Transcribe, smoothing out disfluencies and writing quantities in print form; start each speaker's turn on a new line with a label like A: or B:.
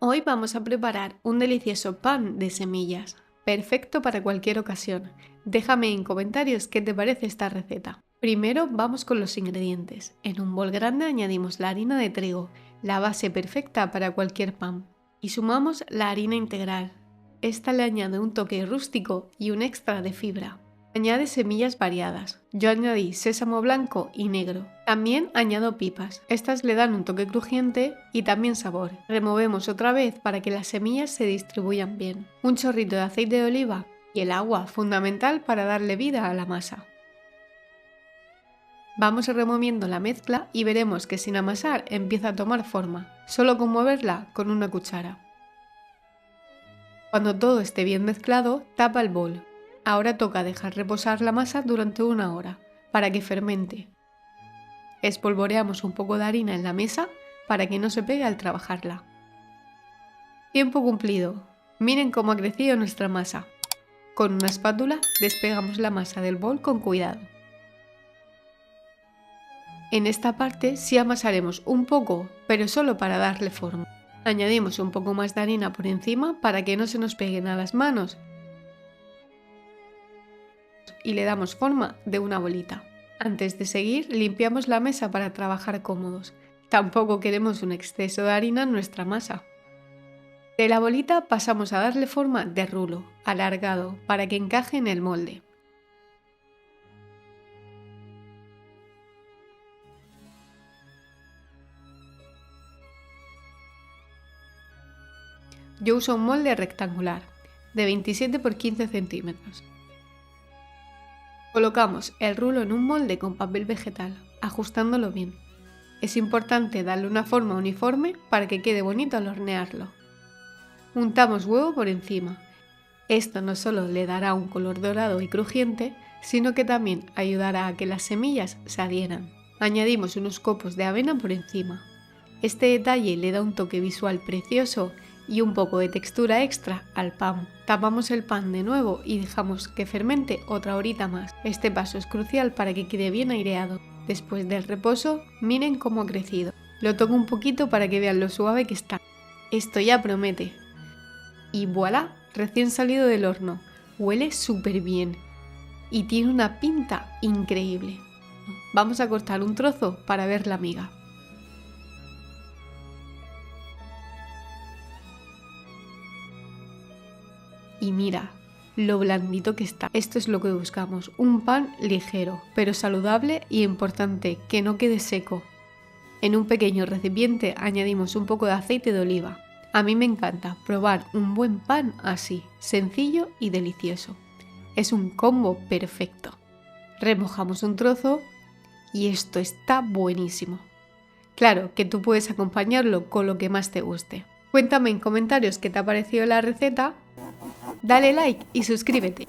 A: Hoy vamos a preparar un delicioso pan de semillas, perfecto para cualquier ocasión. Déjame en comentarios qué te parece esta receta. Primero vamos con los ingredientes. En un bol grande añadimos la harina de trigo, la base perfecta para cualquier pan. Y sumamos la harina integral. Esta le añade un toque rústico y un extra de fibra. Añade semillas variadas. Yo añadí sésamo blanco y negro. También añado pipas. Estas le dan un toque crujiente y también sabor. Removemos otra vez para que las semillas se distribuyan bien. Un chorrito de aceite de oliva y el agua, fundamental para darle vida a la masa. Vamos removiendo la mezcla y veremos que sin amasar empieza a tomar forma, solo con moverla con una cuchara. Cuando todo esté bien mezclado, tapa el bol. Ahora toca dejar reposar la masa durante 1 hora, para que fermente. Espolvoreamos un poco de harina en la mesa para que no se pegue al trabajarla. Tiempo cumplido. Miren cómo ha crecido nuestra masa. Con una espátula despegamos la masa del bol con cuidado. En esta parte sí amasaremos un poco, pero solo para darle forma. Añadimos un poco más de harina por encima para que no se nos peguen a las manos y le damos forma de una bolita. Antes de seguir, limpiamos la mesa para trabajar cómodos. Tampoco queremos un exceso de harina en nuestra masa. De la bolita pasamos a darle forma de rulo, alargado, para que encaje en el molde. Yo uso un molde rectangular, de 27 por 15 centímetros. Colocamos el rulo en un molde con papel vegetal, ajustándolo bien. Es importante darle una forma uniforme para que quede bonito al hornearlo. Untamos huevo por encima. Esto no solo le dará un color dorado y crujiente, sino que también ayudará a que las semillas se adhieran. Añadimos unos copos de avena por encima. Este detalle le da un toque visual precioso y un poco de textura extra al pan. Tapamos el pan de nuevo y dejamos que fermente otra horita más. Este paso es crucial para que quede bien aireado. Después del reposo, miren cómo ha crecido. Lo toco un poquito para que vean lo suave que está. Esto ya promete. Y voilà, recién salido del horno. Huele súper bien y tiene una pinta increíble. Vamos a cortar un trozo para ver la miga. Y mira lo blandito que está. Esto es lo que buscamos, un pan ligero, pero saludable y importante, que no quede seco. En un pequeño recipiente añadimos un poco de aceite de oliva. A mí me encanta probar un buen pan así, sencillo y delicioso. Es un combo perfecto. Remojamos un trozo y esto está buenísimo. Claro que tú puedes acompañarlo con lo que más te guste. Cuéntame en comentarios qué te ha parecido la receta. Dale like y suscríbete.